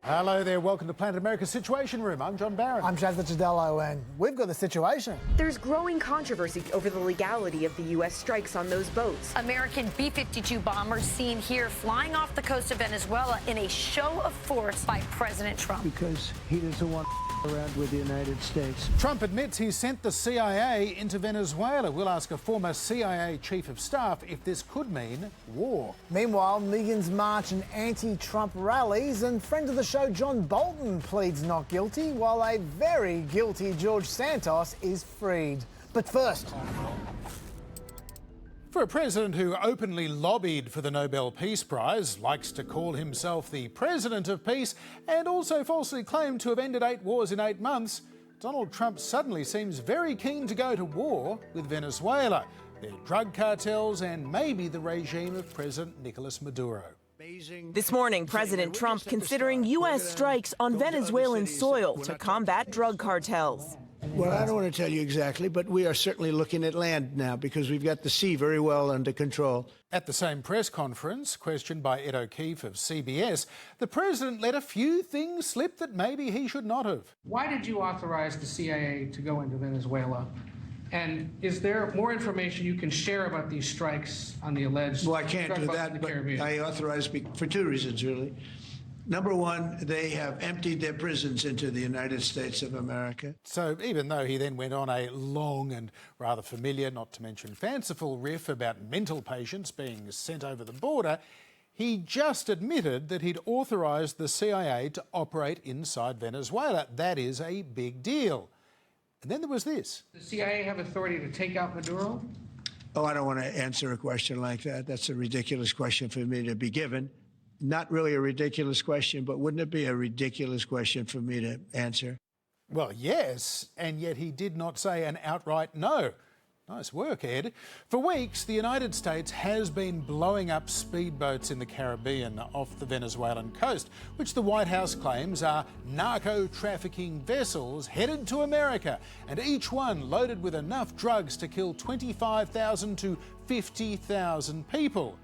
Hello there, welcome to Planet America's Situation Room. I'm John Barron. I'm Licciardello, and we've got the situation. There's growing controversy over the legality of the U.S. strikes on those boats. American B-52 bombers seen here flying off the coast of Venezuela in a show of force by President Trump. Because he doesn't want around with the United States. Trump admits he sent the CIA into Venezuela. We'll ask a former CIA chief of staff if this could mean war. Meanwhile, millions march in anti-Trump rallies, and friend of the show John Bolton pleads not guilty, while a very guilty George Santos is freed. But first, for a president who openly lobbied for the Nobel Peace Prize, likes to call himself the President of Peace, and also falsely claimed to have ended 8 wars in 8 months, Donald Trump suddenly seems very keen to go to war with Venezuela, their drug cartels, and maybe the regime of President Nicolas Maduro. This morning, President Trump considering U.S. strikes on Venezuelan soil to combat drug cartels. Well, I don't want to tell you exactly, but we are certainly looking at land now because we've got the sea very well under control. At the same press conference, questioned by Ed O'Keefe of CBS, the president let a few things slip that maybe he should not have. Why did you authorize the CIA to go into Venezuela? And is there more information you can share about these strikes on the alleged Well, I can't do that, but Caribbean? I authorized for 2 reasons, really. Number one, they have emptied their prisons into the United States of America. So even though he then went on a long and rather familiar, not to mention fanciful, riff about mental patients being sent over the border, he just admitted that he'd authorised the CIA to operate inside Venezuela. That is a big deal. And then there was this. Does the CIA have authority to take out Maduro? Oh, I don't want to answer a question like that. That's a ridiculous question for me to be given. Not really a ridiculous question, but wouldn't it be a ridiculous question for me to answer? Well, yes, and yet he did not say an outright no. Nice work, Ed. For weeks, the United States has been blowing up speedboats in the Caribbean off the Venezuelan coast, which the White House claims are narco-trafficking vessels headed to America, and each one loaded with enough drugs to kill 25,000 to 50,000 people.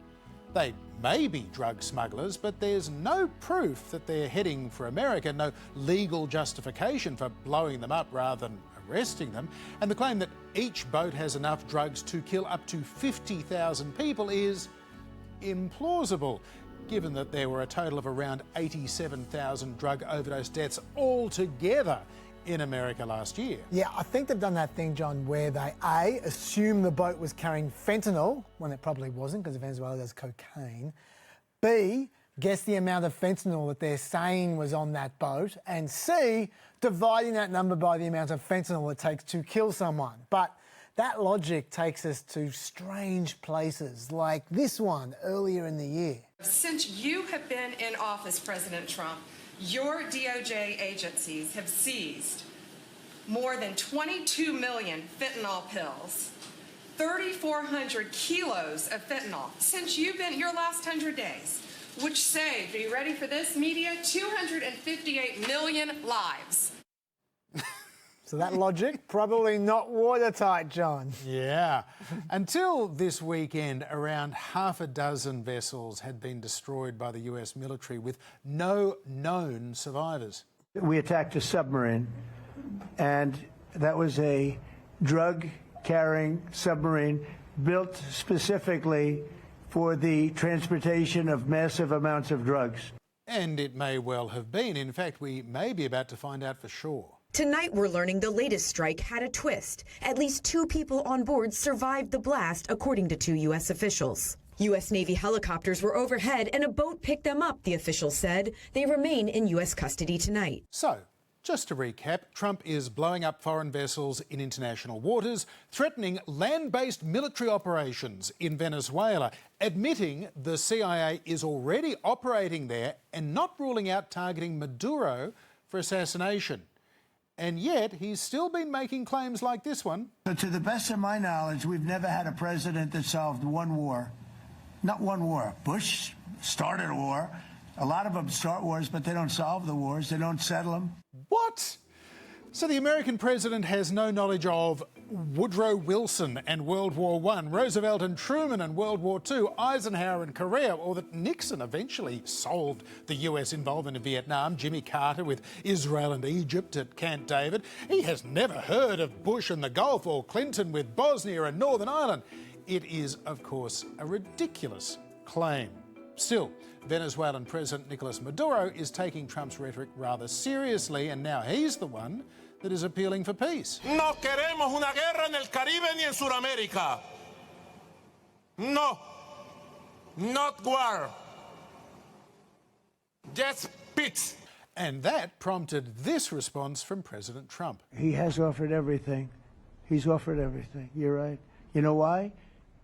They may be drug smugglers, but there's no proof that they're heading for America, no legal justification for blowing them up rather than arresting them. And the claim that each boat has enough drugs to kill up to 50,000 people is implausible, given that there were a total of around 87,000 drug overdose deaths altogether in America last year. yeah, I think they've done that thing, John, where they A, assume the boat was carrying fentanyl, when it probably wasn't because Venezuela does cocaine. B, guess the amount of fentanyl that they're saying was on that boat. And C, dividing that number by the amount of fentanyl it takes to kill someone. But that logic takes us to strange places, like this one earlier in the year. Since you have been in office, President Trump, your DOJ agencies have seized more than 22 million fentanyl pills, 3,400 kilos of fentanyl since you've been your last 100 days, which saved, are you ready for this, media, 258 million lives. So that logic, probably not watertight, John. Yeah. Until this weekend, around half a dozen vessels had been destroyed by the US military with no known survivors. We attacked a submarine, and that was a drug-carrying submarine built specifically for the transportation of massive amounts of drugs. And it may well have been. In fact, we may be about to find out for sure. Tonight, we're learning the latest strike had a twist. At least 2 people on board survived the blast, according to 2 U.S. officials. U.S. Navy helicopters were overhead and a boat picked them up, the officials said. They remain in U.S. custody tonight. So, just to recap, Trump is blowing up foreign vessels in international waters, threatening land-based military operations in Venezuela, admitting the CIA is already operating there and not ruling out targeting Maduro for assassination. And yet, he's still been making claims like this one. To the best of my knowledge, we've never had a president that solved one war. Not one war. Bush started a war. A lot of them start wars, but they don't solve the wars. They don't settle them. What? So the American president has no knowledge of Woodrow Wilson and World War I, Roosevelt and Truman and World War II, Eisenhower and Korea, or that Nixon eventually solved the US involvement in Vietnam, Jimmy Carter with Israel and Egypt at Camp David. He has never heard of Bush and the Gulf or Clinton with Bosnia and Northern Ireland. It is, of course, a ridiculous claim. Still, Venezuelan President Nicolas Maduro is taking Trump's rhetoric rather seriously, and now he's the one that is appealing for peace. No queremos una guerra en el Caribe ni en Sudamérica. No. Not war. Just peace. And that prompted this response from President Trump. He has offered everything. He's offered everything. You're right. You know why?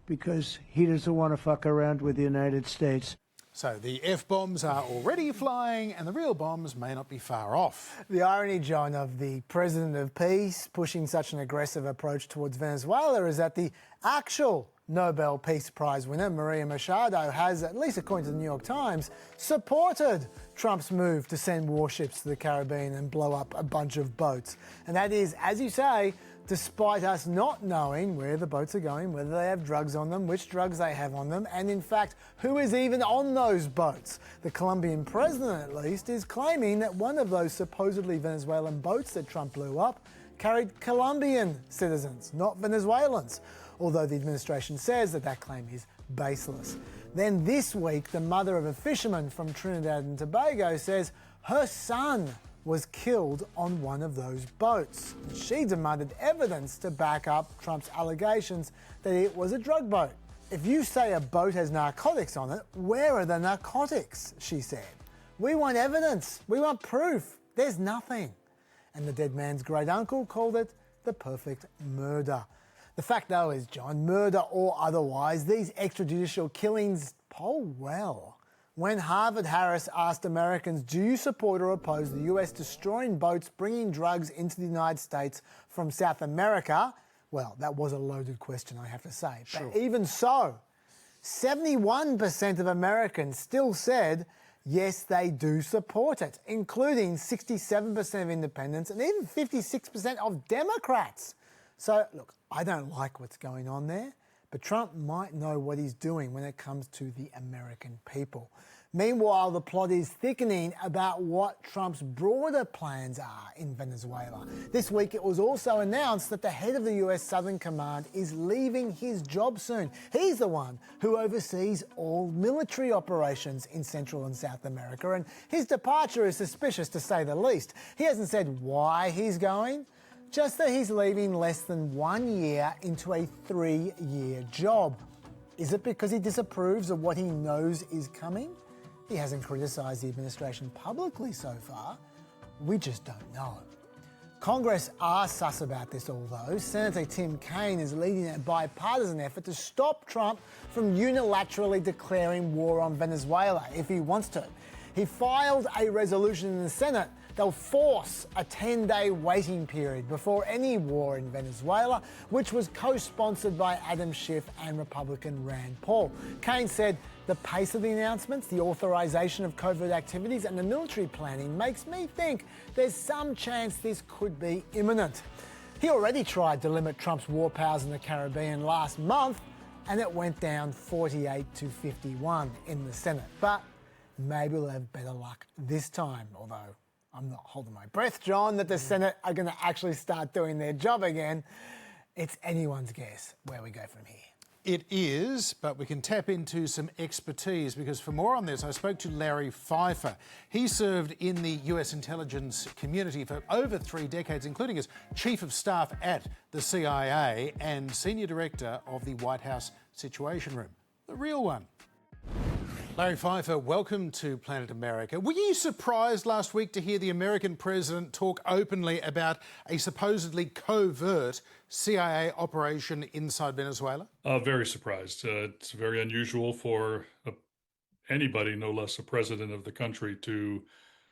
Because he doesn't want to fuck around with the United States. So the F-bombs are already flying and the real bombs may not be far off. The irony, John, of the president of peace pushing such an aggressive approach towards Venezuela is that the actual Nobel Peace Prize winner, Maria Machado, has, at least according to the New York Times, supported Trump's move to send warships to the Caribbean and blow up a bunch of boats. And that is, as you say, despite us not knowing where the boats are going, whether they have drugs on them, which drugs they have on them, and in fact, who is even on those boats. The Colombian president, at least, is claiming that one of those supposedly Venezuelan boats that Trump blew up carried Colombian citizens, not Venezuelans, although the administration says that that claim is baseless. Then this week, the mother of a fisherman from Trinidad and Tobago says her son was killed on one of those boats. She demanded evidence to back up Trump's allegations that it was a drug boat. If you say a boat has narcotics on it, where are the narcotics? She said. We want evidence. We want proof. There's nothing. And the dead man's great uncle called it the perfect murder. The fact, though, is, John, murder or otherwise, these extrajudicial killings poll well. When Harvard-Harris asked Americans, do you support or oppose the US destroying boats bringing drugs into the United States from South America? Well, that was a loaded question, I have to say. Sure. But even so, 71% of Americans still said, yes, they do support it, including 67% of independents and even 56% of Democrats. So, look, I don't like what's going on there, but Trump might know what he's doing when it comes to the American people. Meanwhile, the plot is thickening about what Trump's broader plans are in Venezuela. This week, it was also announced that the head of the US Southern Command is leaving his job soon. He's the one who oversees all military operations in Central and South America, and his departure is suspicious, to say the least. He hasn't said why he's going, just that he's leaving less than 1 year into a 3-year job. Is it because he disapproves of what he knows is coming? He hasn't criticised the administration publicly so far. We just don't know. Congress are sus about this all, though. Senator Tim Kaine is leading a bipartisan effort to stop Trump from unilaterally declaring war on Venezuela if he wants to. He filed a resolution in the Senate that'll force a 10-day waiting period before any war in Venezuela, which was co-sponsored by Adam Schiff and Republican Rand Paul. Kaine said, the pace of the announcements, the authorization of covert activities and the military planning makes me think there's some chance this could be imminent. He already tried to limit Trump's war powers in the Caribbean last month, and it went down 48 to 51 in the Senate. But maybe we'll have better luck this time, although I'm not holding my breath, John, that the Senate are going to actually start doing their job again. It's anyone's guess where we go from here. It is, but we can tap into some expertise, because for more on this, I spoke to Larry Pfeiffer. He served in the US intelligence community for over 3 decades, including as Chief of Staff at the CIA and Senior Director of the White House Situation Room, the real one. Larry Pfeiffer, welcome to Planet America. Were you surprised last week to hear the American president talk openly about a supposedly covert CIA operation inside Venezuela? Very surprised. It's very unusual for anybody, no less a president of the country, to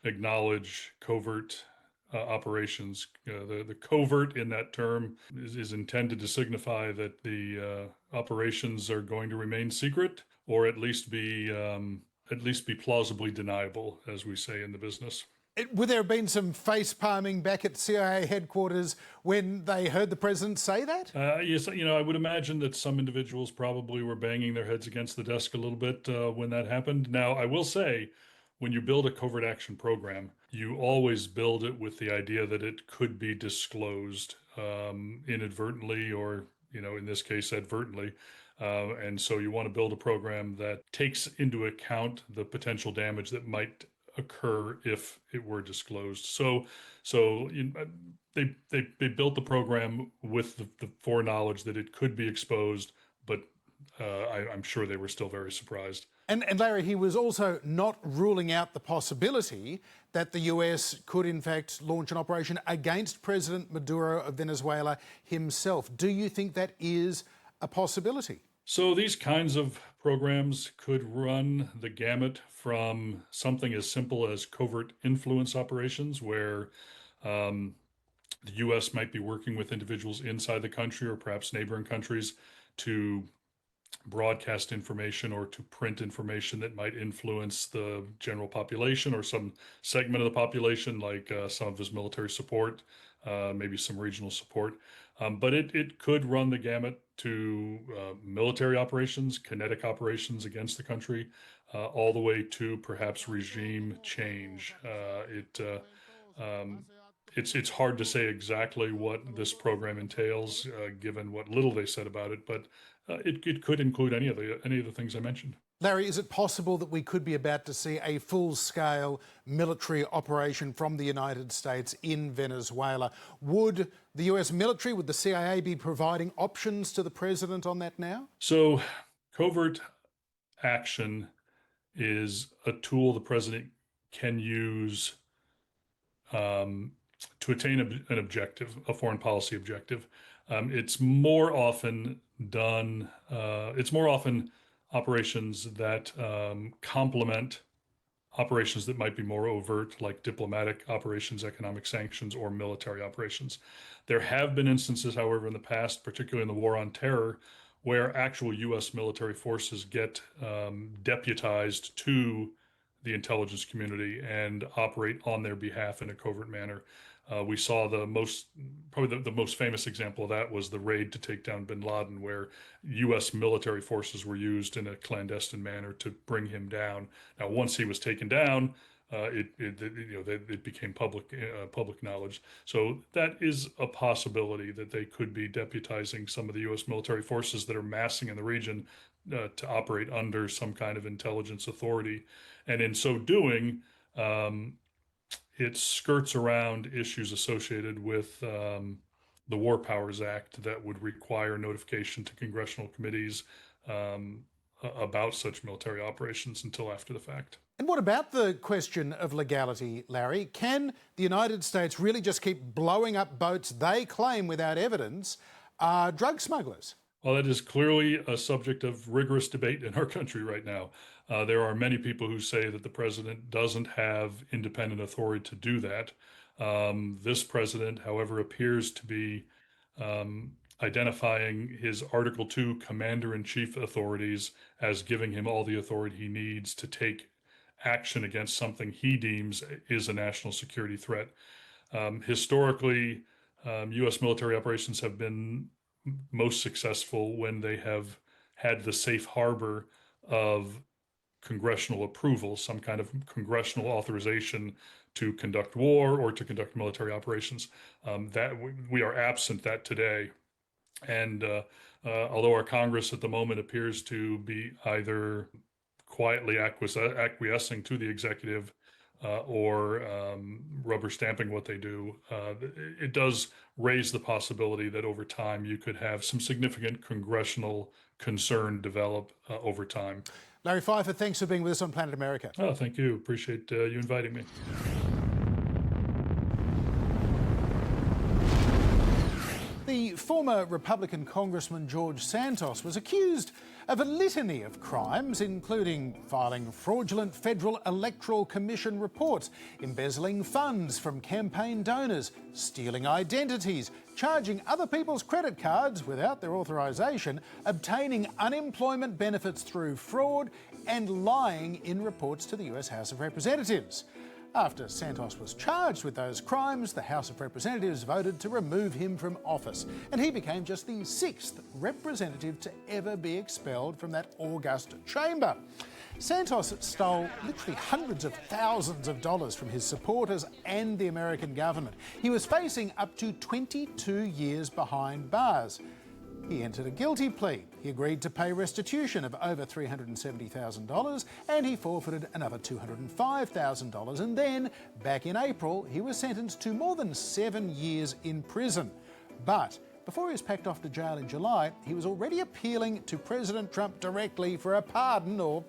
acknowledge covert operations. The covert in that term is intended to signify that the operations are going to remain secret, or at least be plausibly deniable, as we say in the business. Would there have been some face palming back at CIA headquarters when they heard the president say that? Yes, I would imagine that some individuals probably were banging their heads against the desk a little bit when that happened. Now, I will say, when you build a covert action program, you always build it with the idea that it could be disclosed inadvertently or, in this case, advertently. And so you want to build a program that takes into account the potential damage that might occur if it were disclosed. So they built the program with the foreknowledge that it could be exposed, but I'm sure they were still very surprised. And Larry, he was also not ruling out the possibility that the US could in fact launch an operation against President Maduro of Venezuela himself. Do you think that is a possibility? So these kinds of programs could run the gamut from something as simple as covert influence operations, where the U.S. might be working with individuals inside the country or perhaps neighboring countries to broadcast information or to print information that might influence the general population or some segment of the population, like some of his military support, maybe some regional support. But it could run the gamut to military operations, kinetic operations against the country, all the way to perhaps regime change. It's hard to say exactly what this program entails, given what little they said about it, but it could include any of the things I mentioned. Larry, is it possible that we could be about to see a full-scale military operation from the United States in Venezuela? Would the US military, would the CIA be providing options to the president on that now? So covert action is a tool the president can use to attain an objective, a foreign policy objective. It's more often done, operations that complement operations that might be more overt, like diplomatic operations, economic sanctions, or military operations. There have been instances, however, in the past, particularly in the war on terror, where actual U.S. military forces get deputized to the intelligence community and operate on their behalf in a covert manner. We saw the most famous example of that was the raid to take down bin Laden, where U.S. military forces were used in a clandestine manner to bring him down. Now, once he was taken down, it became public knowledge. So that is a possibility that they could be deputizing some of the U.S. military forces that are massing in the region to operate under some kind of intelligence authority, and in so doing, it skirts around issues associated with the War Powers Act that would require notification to congressional committees about such military operations until after the fact. And what about the question of legality, Larry? Can the United States really just keep blowing up boats they claim without evidence are drug smugglers? Well, that is clearly a subject of rigorous debate in our country right now. There are many people who say that the president doesn't have independent authority to do that. This president, however, appears to be identifying his Article 2 commander-in-chief authorities as giving him all the authority he needs to take action against something he deems is a national security threat. Historically, U.S. military operations have been most successful when they have had the safe harbor of congressional approval, some kind of congressional authorization to conduct war or to conduct military operations. That we are absent that today. And although our Congress at the moment appears to be either quietly acquiescing to the executive or rubber stamping what they do, it does raise the possibility that over time you could have some significant congressional concern develop over time. Larry Pfeiffer, thanks for being with us on Planet America. Oh, thank you. Appreciate you inviting me. The former Republican Congressman George Santos was accused of a litany of crimes, including filing fraudulent Federal Electoral Commission reports, embezzling funds from campaign donors, stealing identities, charging other people's credit cards without their authorization, obtaining unemployment benefits through fraud, and lying in reports to the US House of Representatives. After Santos was charged with those crimes, the House of Representatives voted to remove him from office, and he became just the 6th representative to ever be expelled from that august chamber. Santos stole literally hundreds of thousands of dollars from his supporters and the American government. He was facing up to 22 years behind bars. He entered a guilty plea. He agreed to pay restitution of over $370,000 and he forfeited another $205,000. And then, back in April, he was sentenced to more than 7 years in prison. But before he was packed off to jail in July, he was already appealing to President Trump directly for a pardon or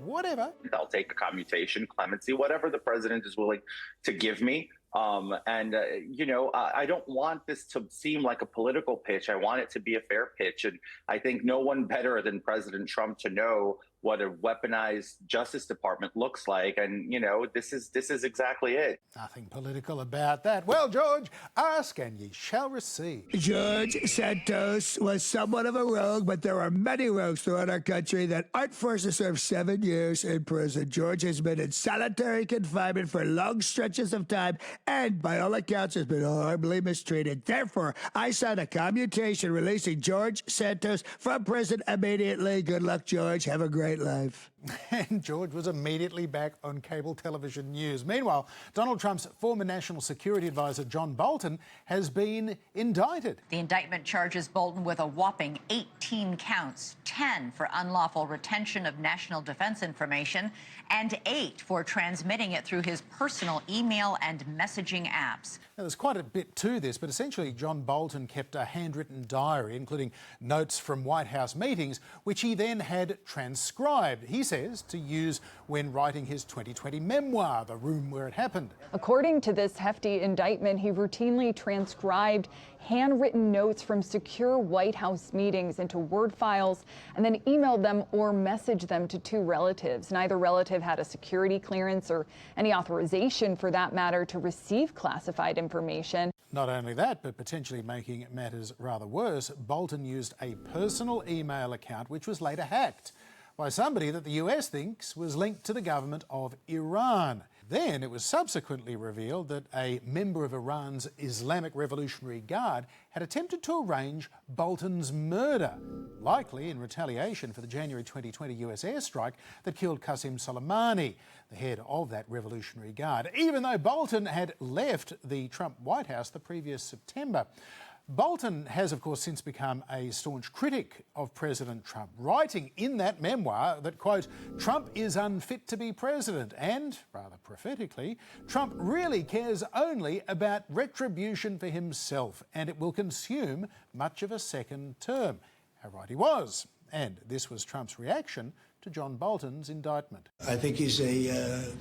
whatever. I'll take a commutation, clemency, whatever the president is willing to give me. I don't want this to seem like a political pitch. I want it to be a fair pitch. And I think no one better than President Trump to know what a weaponized Justice Department looks like. And, this is exactly it. Nothing political about that. Well, George, ask and ye shall receive. George Santos was somewhat of a rogue, but there are many rogues throughout our country that aren't forced to serve 7 years in prison. George has been in solitary confinement for long stretches of time and, by all accounts, has been horribly mistreated. Therefore, I signed a commutation releasing George Santos from prison immediately. Good luck, George. Have a great life. And George was immediately back on cable television news. Meanwhile, Donald Trump's former national security advisor, John Bolton, has been indicted. The indictment charges Bolton with a whopping 18 counts, 10 for unlawful retention of national defense information, and 8 for transmitting it through his personal email and messaging apps. Now, there's quite a bit to this, but essentially John Bolton kept a handwritten diary, including notes from White House meetings, which he then had transcribed. He says to use when writing his 2020 memoir, The Room Where It Happened. According to this hefty indictment, he routinely transcribed handwritten notes from secure White House meetings into Word files and then emailed them or messaged them to 2 relatives. Neither relative had a security clearance or any authorization, for that matter, to receive classified information. Not only that, but potentially making matters rather worse, Bolton used a personal email account which was later hacked by somebody that the US thinks was linked to the government of Iran. Then it was subsequently revealed that a member of Iran's Islamic Revolutionary Guard had attempted to arrange Bolton's murder, likely in retaliation for the January 2020 US airstrike that killed Qasem Soleimani, the head of that Revolutionary Guard, even though Bolton had left the Trump White House the previous September. Bolton has, of course, since become a staunch critic of President Trump, writing in that memoir that, quote, Trump is unfit to be president and, rather prophetically, Trump really cares only about retribution for himself and it will consume much of a second term. How right he was. And this was Trump's reaction to John Bolton's indictment. I think he's a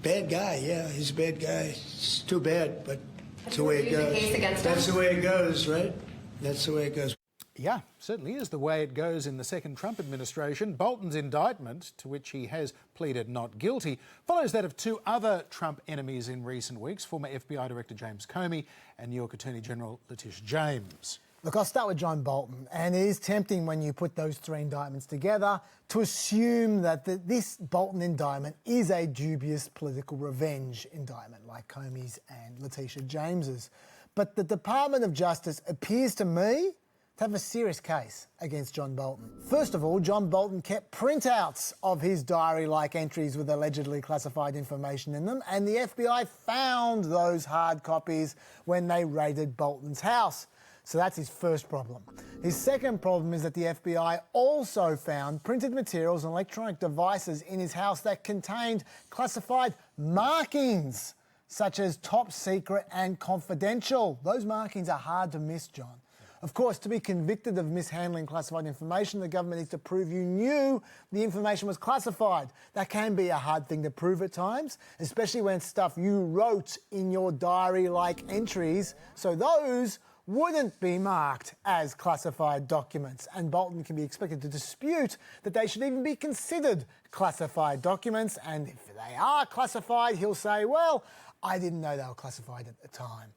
bad guy. Yeah, he's a bad guy. It's too bad, but that's the way it goes. That's the way it goes, right? That's the way it goes. Yeah, certainly is the way it goes in the second Trump administration. Bolton's indictment, to which he has pleaded not guilty, follows that of 2 other Trump enemies in recent weeks, former FBI Director James Comey and New York Attorney General Letitia James. Look, I'll start with John Bolton, and it is tempting when you put those 3 indictments together to assume that this Bolton indictment is a dubious political revenge indictment like Comey's and Letitia James's. But the Department of Justice appears to me to have a serious case against John Bolton. First of all, John Bolton kept printouts of his diary-like entries with allegedly classified information in them, and the FBI found those hard copies when they raided Bolton's house. So that's his first problem. His second problem is that the FBI also found printed materials and electronic devices in his house that contained classified markings, such as top secret and confidential. Those markings are hard to miss, John. Of course, to be convicted of mishandling classified information, the government needs to prove you knew the information was classified. That can be a hard thing to prove at times, especially when it's stuff you wrote in your diary-like entries. So those wouldn't be marked as classified documents, and Bolton can be expected to dispute that they should even be considered classified documents, and if they are classified, he'll say, well, I didn't know they were classified at the time.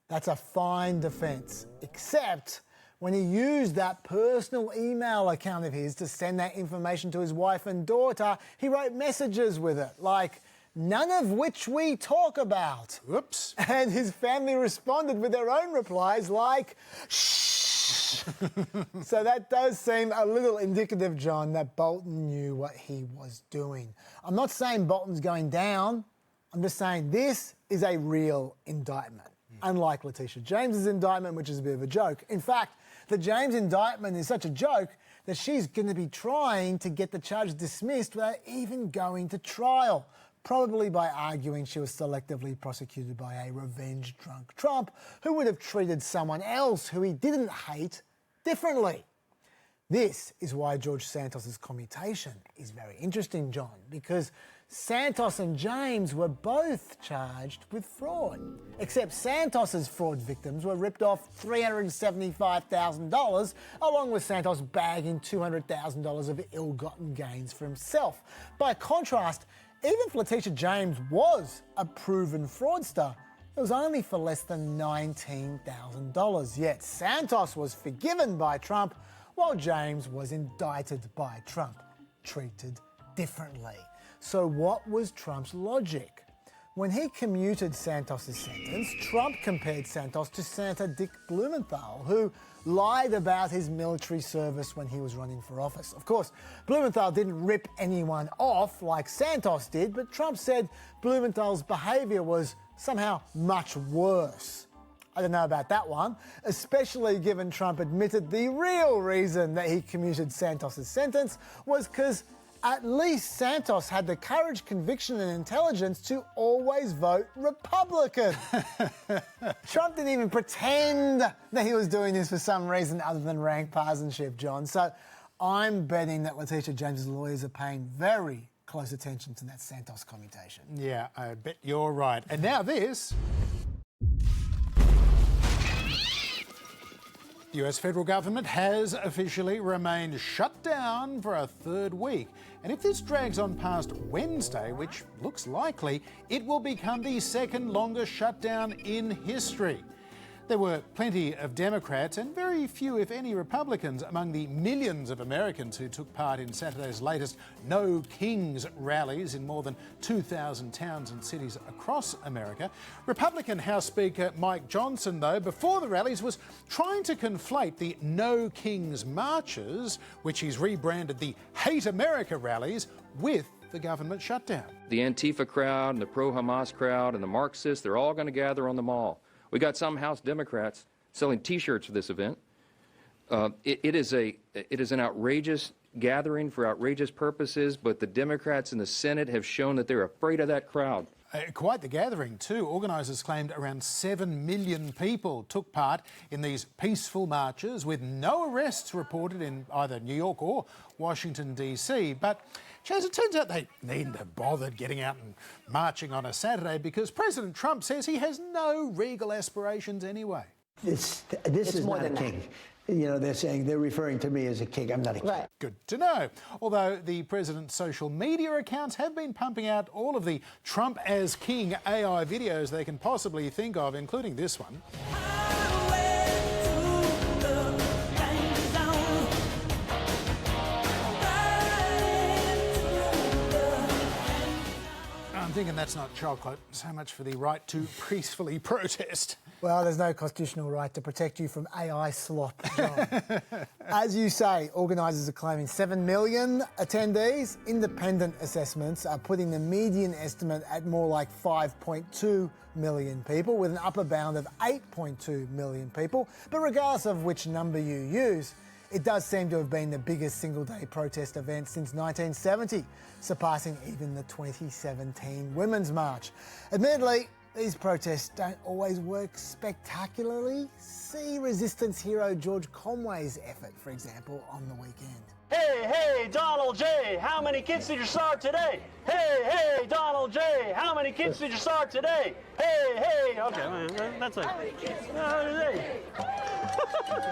That's a fine defence, except when he used that personal email account of his to send that information to his wife and daughter, he wrote messages with it, like, none of which we talk about. Whoops. And his family responded with their own replies like, shh. So that does seem a little indicative, John, that Bolton knew what he was doing. I'm not saying Bolton's going down. I'm just saying this is a real indictment, unlike Letitia James's indictment, which is a bit of a joke. In fact, the James indictment is such a joke that she's going to be trying to get the charge dismissed without even going to trial, probably by arguing she was selectively prosecuted by a revenge-drunk Trump who would have treated someone else who he didn't hate differently. This is why George Santos's commutation is very interesting, John, because Santos and James were both charged with fraud, except Santos's fraud victims were ripped off $375,000, along with Santos bagging $200,000 of ill-gotten gains for himself. By contrast, even if Letitia James was a proven fraudster, it was only for less than $19,000. Yet Santos was forgiven by Trump, while James was indicted by Trump, treated differently. So what was Trump's logic? When he commuted Santos's sentence, Trump compared Santos to Senator Dick Blumenthal, who lied about his military service when he was running for office. Of course, Blumenthal didn't rip anyone off like Santos did, but Trump said Blumenthal's behaviour was somehow much worse. I don't know about that one, especially given Trump admitted the real reason that he commuted Santos's sentence was because at least Santos had the courage, conviction and intelligence to always vote Republican. Trump didn't even pretend that he was doing this for some reason other than rank partisanship, John. So I'm betting that Letitia James's lawyers are paying very close attention to that Santos commutation. Yeah, I bet you're right. And now this. The US federal government has officially remained shut down for a third week. And if this drags on past Wednesday, which looks likely, it will become the second longest shutdown in history. There were plenty of Democrats and very few, if any, Republicans among the millions of Americans who took part in Saturday's latest No Kings rallies in more than 2,000 towns and cities across America. Republican House Speaker Mike Johnson, though, before the rallies was trying to conflate the No Kings marches, which he's rebranded the Hate America rallies, with the government shutdown. The Antifa crowd and the pro-Hamas crowd and the Marxists, they're all going to gather on the mall. We got some House Democrats selling T-shirts for this event. It is an outrageous gathering for outrageous purposes, but the Democrats in the Senate have shown that they're afraid of that crowd. Quite the gathering too. Organisers claimed around 7 million people took part in these peaceful marches, with no arrests reported in either New York or Washington DC. But Chaz, it turns out they needn't have bothered getting out and marching on a Saturday because President Trump says he has no regal aspirations anyway. This is not a king. You know, they're referring to me as a king. I'm not a king. Right. Good to know. Although the president's social media accounts have been pumping out all of the Trump as king AI videos they can possibly think of, including this one. I'm thinking that's not chocolate, so much for the right to peacefully protest. Well, there's no constitutional right to protect you from AI slop, John. As you say, organisers are claiming 7 million attendees. Independent assessments are putting the median estimate at more like 5.2 million people, with an upper bound of 8.2 million people. But regardless of which number you use, it does seem to have been the biggest single-day protest event since 1970, surpassing even the 2017 Women's March. Admittedly, these protests don't always work spectacularly. See resistance hero George Conway's effort, for example, on the weekend. Hey, Donald J., how many kids did you start today? Hey, Donald J., how many kids did you start today? Hey, okay, that's it.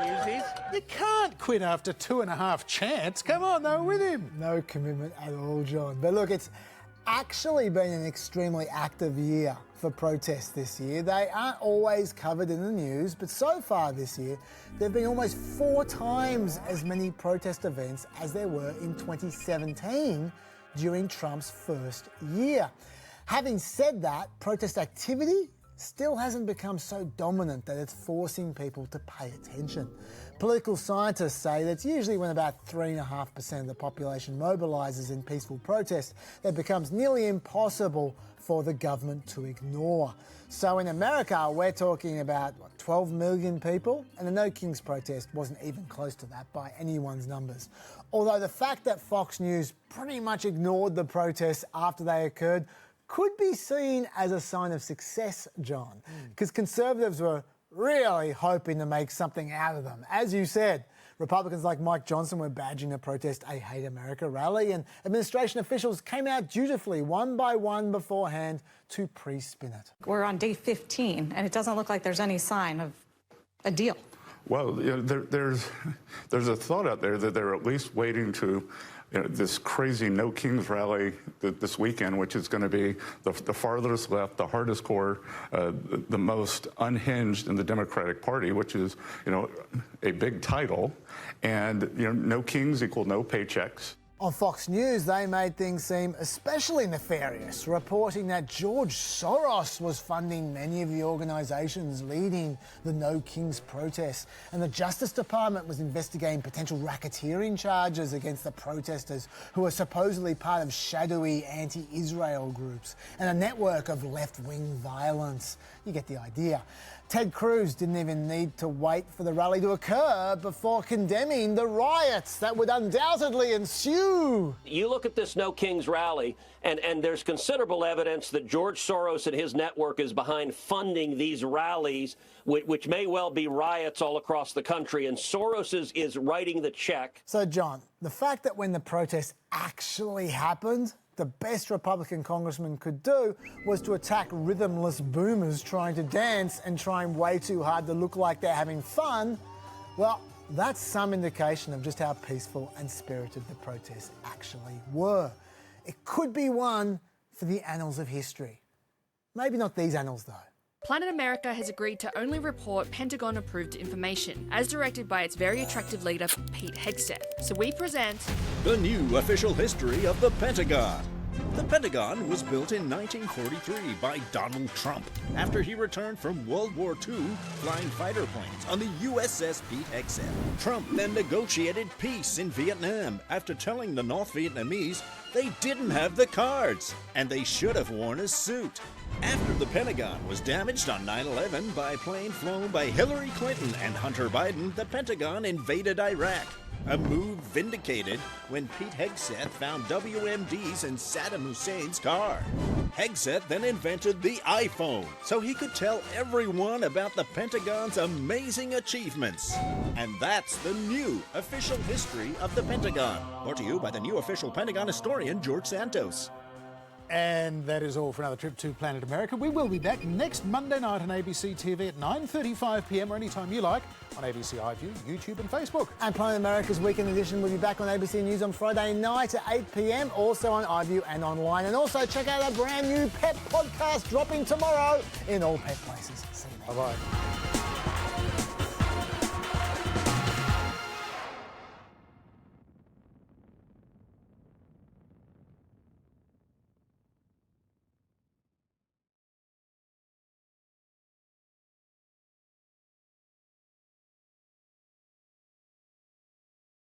Use these? You can't quit after 2.5 chants. Come on, they're with him. No commitment at all, John. But look, it's actually been an extremely active year for protests this year. They aren't always covered in the news, but so far this year, there have been almost 4 times as many protest events as there were in 2017 during Trump's first year. Having said that, protest activity still hasn't become so dominant that it's forcing people to pay attention. Political scientists say that it's usually when about 3.5% of the population mobilises in peaceful protest that it becomes nearly impossible for the government to ignore. So in America, we're talking about 12 million people, and the No Kings protest wasn't even close to that by anyone's numbers. Although the fact that Fox News pretty much ignored the protests after they occurred could be seen as a sign of success, John, because Conservatives were really hoping to make something out of them. As you said, Republicans like Mike Johnson were badging the protest a Hate America rally, and administration officials came out dutifully, one by one beforehand, to pre-spin it. We're on day 15, and it doesn't look like there's any sign of a deal. Well, you know, there's a thought out there that they're at least waiting to this crazy No Kings rally this weekend, which is going to be the farthest left, the hardest core, the most unhinged in the Democratic Party, which is, you know, a big title. And, you know, no kings equal no paychecks. On Fox News, they made things seem especially nefarious, reporting that George Soros was funding many of the organisations leading the No Kings protests, and the Justice Department was investigating potential racketeering charges against the protesters who were supposedly part of shadowy anti-Israel groups and a network of left-wing violence. You get the idea. Ted Cruz didn't even need to wait for the rally to occur before condemning the riots that would undoubtedly ensue. You look at this No Kings rally, and there's considerable evidence that George Soros and his network is behind funding these rallies, which may well be riots all across the country, and Soros is writing the check. So, John, the fact that when the protest actually happened, the best Republican congressman could do was to attack rhythmless boomers trying to dance and trying way too hard to look like they're having fun, well, that's some indication of just how peaceful and spirited the protests actually were. It could be one for the annals of history. Maybe not these annals, though. Planet America has agreed to only report Pentagon-approved information, as directed by its very attractive leader, Pete Hegseth. So we present... the new official history of the Pentagon. The Pentagon was built in 1943 by Donald Trump after he returned from World War II flying fighter planes on the USS Pete Hegseth. Trump then negotiated peace in Vietnam after telling the North Vietnamese they didn't have the cards and they should have worn a suit. After the Pentagon was damaged on 9/11 by a plane flown by Hillary Clinton and Hunter Biden, the Pentagon invaded Iraq. A move vindicated when Pete Hegseth found WMDs in Saddam Hussein's car. Hegseth then invented the iPhone so he could tell everyone about the Pentagon's amazing achievements. And that's the new official history of the Pentagon. Brought to you by the new official Pentagon historian, George Santos. And that is all for another trip to Planet America. We will be back next Monday night on ABC TV at 9:35 p.m. or anytime you like on ABC iView, YouTube and Facebook. And Planet America's Weekend Edition will be back on ABC News on Friday night at 8 p.m, also on iView and online. And also check out our brand new pet podcast dropping tomorrow in all pet places. See you then. Bye-bye.